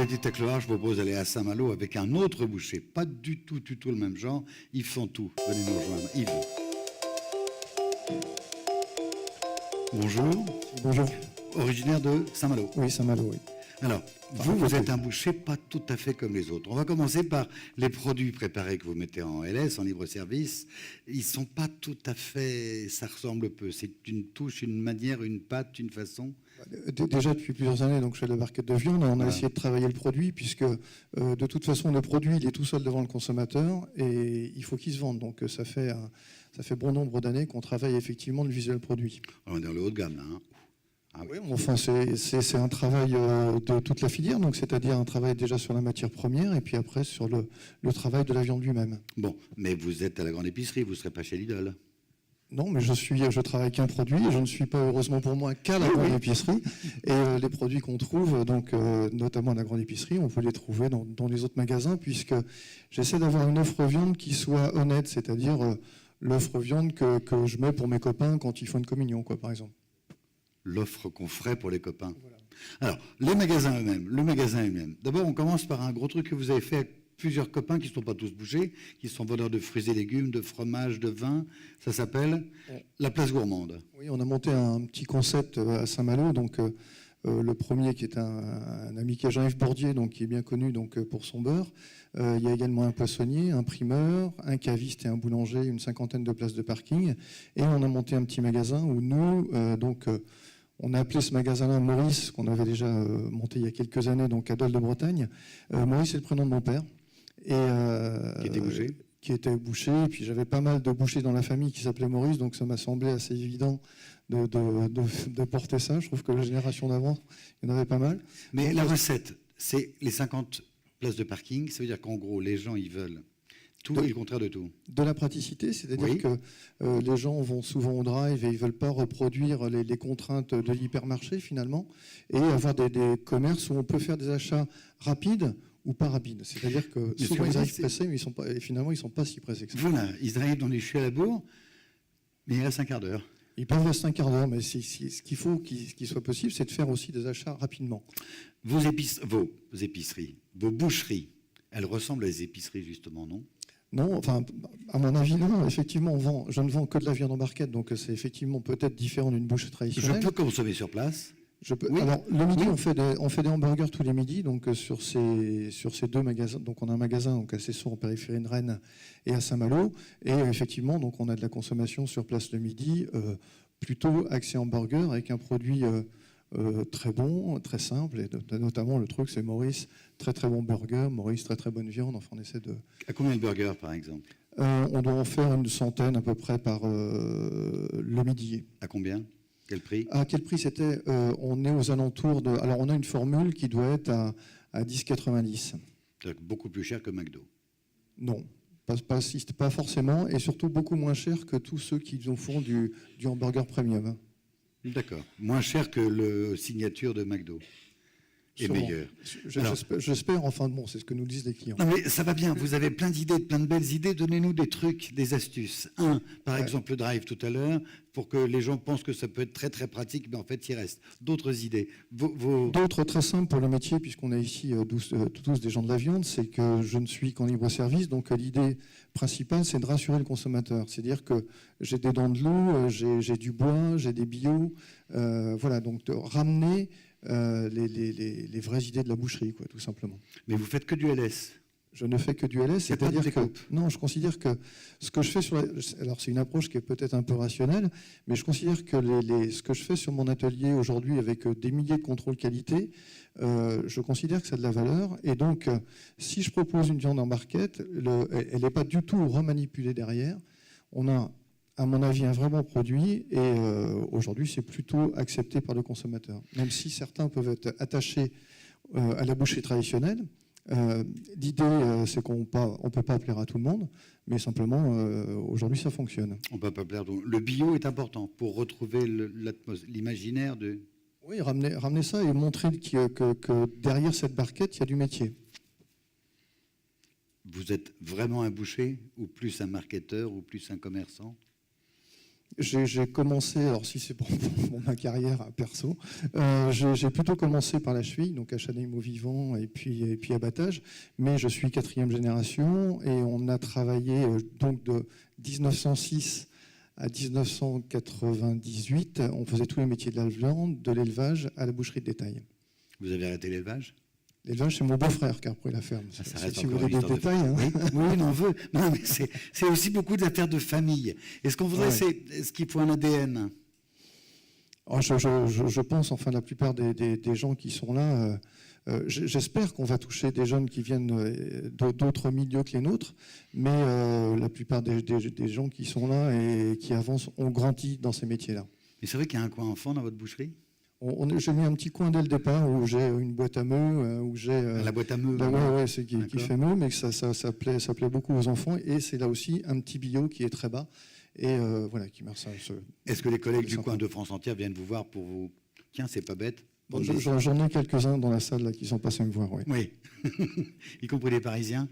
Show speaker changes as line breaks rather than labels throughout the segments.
Petit-Écloir, je propose d'aller à Saint-Malo avec un autre boucher, pas du tout le même genre. Yves Fantou, venez nous rejoindre. Yves. Bonjour.
Bonjour.
Originaire de Saint-Malo.
Oui, Saint-Malo, oui.
Alors, vous êtes un boucher pas tout à fait comme les autres. On va commencer par les produits préparés que vous mettez en LS, en libre-service. Ils sont pas tout à fait... Ça ressemble peu. C'est une touche, une manière, une pâte, une façon.
Déjà, depuis plusieurs années, donc, je fais de la barquette de viande. On a essayé de travailler le produit, puisque de toute façon, le produit, il est tout seul devant le consommateur et il faut qu'il se vende. Donc, ça fait bon nombre d'années qu'on travaille effectivement le visuel produit.
On est dans le haut de gamme, là. Hein.
Ah oui, enfin, c'est un travail de toute la filière, donc c'est-à-dire un travail déjà sur la matière première et puis après sur le travail de la viande lui-même.
Bon, mais vous êtes à la grande épicerie, vous ne serez pas chez Lidl.
Non, mais je travaille qu'un produit et je ne suis pas, heureusement pour moi, qu'à la grande épicerie. Et les produits qu'on trouve, donc, notamment à la grande épicerie, on peut les trouver dans les autres magasins, puisque j'essaie d'avoir une offre viande qui soit honnête, c'est-à-dire l'offre viande que je mets pour mes copains quand ils font une communion, quoi, par exemple.
L'offre qu'on ferait pour les copains. Voilà. Alors, le magasin eux-mêmes. D'abord, on commence par un gros truc que vous avez fait avec plusieurs copains qui ne sont pas tous bouchés, qui sont vendeurs de fruits et légumes, de fromage, de vin. Ça s'appelle la Place Gourmande.
Oui, on a monté un petit concept à Saint-Malo. Donc, le premier qui est un ami qui est Jean-Yves Bourdier, donc, qui est bien connu donc, pour son beurre. Il y a également un poissonnier, un primeur, un caviste et un boulanger, une 50aine de places de parking. Et on a monté un petit magasin où nous, on a appelé ce magasin-là Maurice, qu'on avait déjà monté il y a quelques années, donc à Dole de Bretagne. Maurice, c'est le prénom de mon père.
Qui était boucher.
Qui était boucher. Et puis j'avais pas mal de bouchers dans la famille qui s'appelaient Maurice, donc ça m'a semblé assez évident de porter ça. Je trouve que la génération d'avant, il y en avait pas mal.
Mais donc, la recette, c'est les 50 places de parking. Ça veut dire qu'en gros, les gens, ils veulent tout et le contraire de tout.
De la praticité, c'est-à-dire que les gens vont souvent au drive et ils ne veulent pas reproduire les contraintes de l'hypermarché finalement, et avoir des commerces où on peut faire des achats rapides ou pas rapides. C'est-à-dire que souvent ils arrivent pressés, mais finalement ils ne sont pas si pressés que ça.
Voilà, ils arrivent dans les chutes à la bourre, mais il reste un quart d'heure.
Ils peuvent rester un quart d'heure, mais ce qu'il faut qu'il soit possible, c'est de faire aussi des achats rapidement.
Vos épiceries, vos boucheries, elles ressemblent à des épiceries justement, non ?
Non, enfin, à mon avis, non. Effectivement, je ne vends que de la viande en barquette, donc c'est effectivement peut-être différent d'une boucherie traditionnelle.
Je peux consommer sur place ?
Je peux. Oui. Alors, le midi, on fait des hamburgers tous les midis, donc sur ces deux magasins. Donc, on a un magasin donc, à Cesson, en périphérie de Rennes, et à Saint-Malo. Et effectivement, donc, on a de la consommation sur place le midi, plutôt axé hamburger, avec un produit très bon, très simple, et notamment le truc, c'est Maurice, très très bon burger, Maurice, très très bonne viande. Enfin, on essaie de...
À combien de burgers, par exemple ?
On doit en faire une centaine à peu près par le midi.
À combien ? Quel prix ?
À quel prix c'était on est aux alentours de... Alors, on a une formule qui doit être à 10,90.
C'est beaucoup plus cher que McDo ?
Non, pas forcément, et surtout beaucoup moins cher que tous ceux qui font du hamburger premium.
D'accord. Moins cher que le signature de McDo. Et meilleur.
J'espère, enfin bon, c'est ce que nous disent les clients.
Non mais ça va bien, vous avez plein d'idées, plein de belles idées, donnez-nous des trucs, des astuces. Par exemple le drive tout à l'heure, pour que les gens pensent que ça peut être très très pratique, mais en fait il reste. D'autres idées
D'autres très simples pour le métier, puisqu'on a ici tous des gens de la viande, c'est que je ne suis qu'en libre-service, donc l'idée principale c'est de rassurer le consommateur. C'est-à-dire que j'ai des dents de loup, j'ai du bois, j'ai des bio, voilà, donc de ramener les vraies idées de la boucherie, quoi, tout simplement.
Mais vous faites que du LS ?
Je ne fais que du LS, c'est-à-dire que... Non, je considère que ce que je fais alors c'est une approche qui est peut-être un peu rationnelle, mais je considère que ce que je fais sur mon atelier aujourd'hui avec des milliers de contrôles qualité, je considère que ça a de la valeur. Et donc, si je propose une viande en barquette, elle n'est pas du tout remanipulée derrière. On a, à mon avis, un vrai bon produit, et aujourd'hui, c'est plutôt accepté par le consommateur. Même si certains peuvent être attachés à la boucherie traditionnelle, l'idée, c'est qu'on ne peut pas plaire à tout le monde, mais simplement, aujourd'hui, ça fonctionne.
On ne peut pas plaire à tout le monde. Le bio est important pour retrouver l'imaginaire de...
Oui, ramener ça et montrer que derrière cette barquette, il y a du métier.
Vous êtes vraiment un boucher, ou plus un marketeur, ou plus un commerçant ?
J'ai commencé, alors si c'est pour ma carrière perso, j'ai plutôt commencé par la cheville, donc achat d'animaux vivants et puis abattage, mais je suis 4e génération et on a travaillé donc de 1906 à 1998, on faisait tous les métiers de la viande, de l'élevage à la boucherie de détail.
Vous avez arrêté l'élevage ?
L'élevage, c'est mon beau-frère qui a repris la ferme.
Ça reste
si vous
encore
voulez des détails. Hein.
Oui, on en veut. Non, mais c'est aussi beaucoup d'affaires de famille. Et ce qu'on voudrait, est-ce qu'il faut un ADN ?
Oh, je pense, enfin, la plupart des gens qui sont là, j'espère qu'on va toucher des jeunes qui viennent d'autres milieux que les nôtres, mais la plupart des gens qui sont là et qui avancent ont grandi dans ces métiers-là.
Mais c'est vrai qu'il y a un coin enfant dans votre boucherie ?
J'ai mis un petit coin dès le départ où j'ai une boîte à meux, où j'ai
la boîte à meux.
Ouais, c'est qui fait meux, mais ça plaît beaucoup aux enfants. Et c'est là aussi un petit bio qui est très bas et voilà qui marche.
Est-ce que les collègues du coin de France entière viennent vous voir pour vous ? Tiens, c'est pas bête.
Bon, j'en ai quelques-uns dans la salle là, qui sont passés me voir.
Oui. Y compris les Parisiens.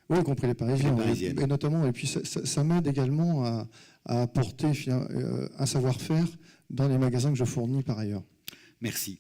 Oui, y compris les Parisiens.
Et
notamment, et puis ça m'aide également à apporter un savoir-faire dans les magasins que je fournis par ailleurs.
Merci.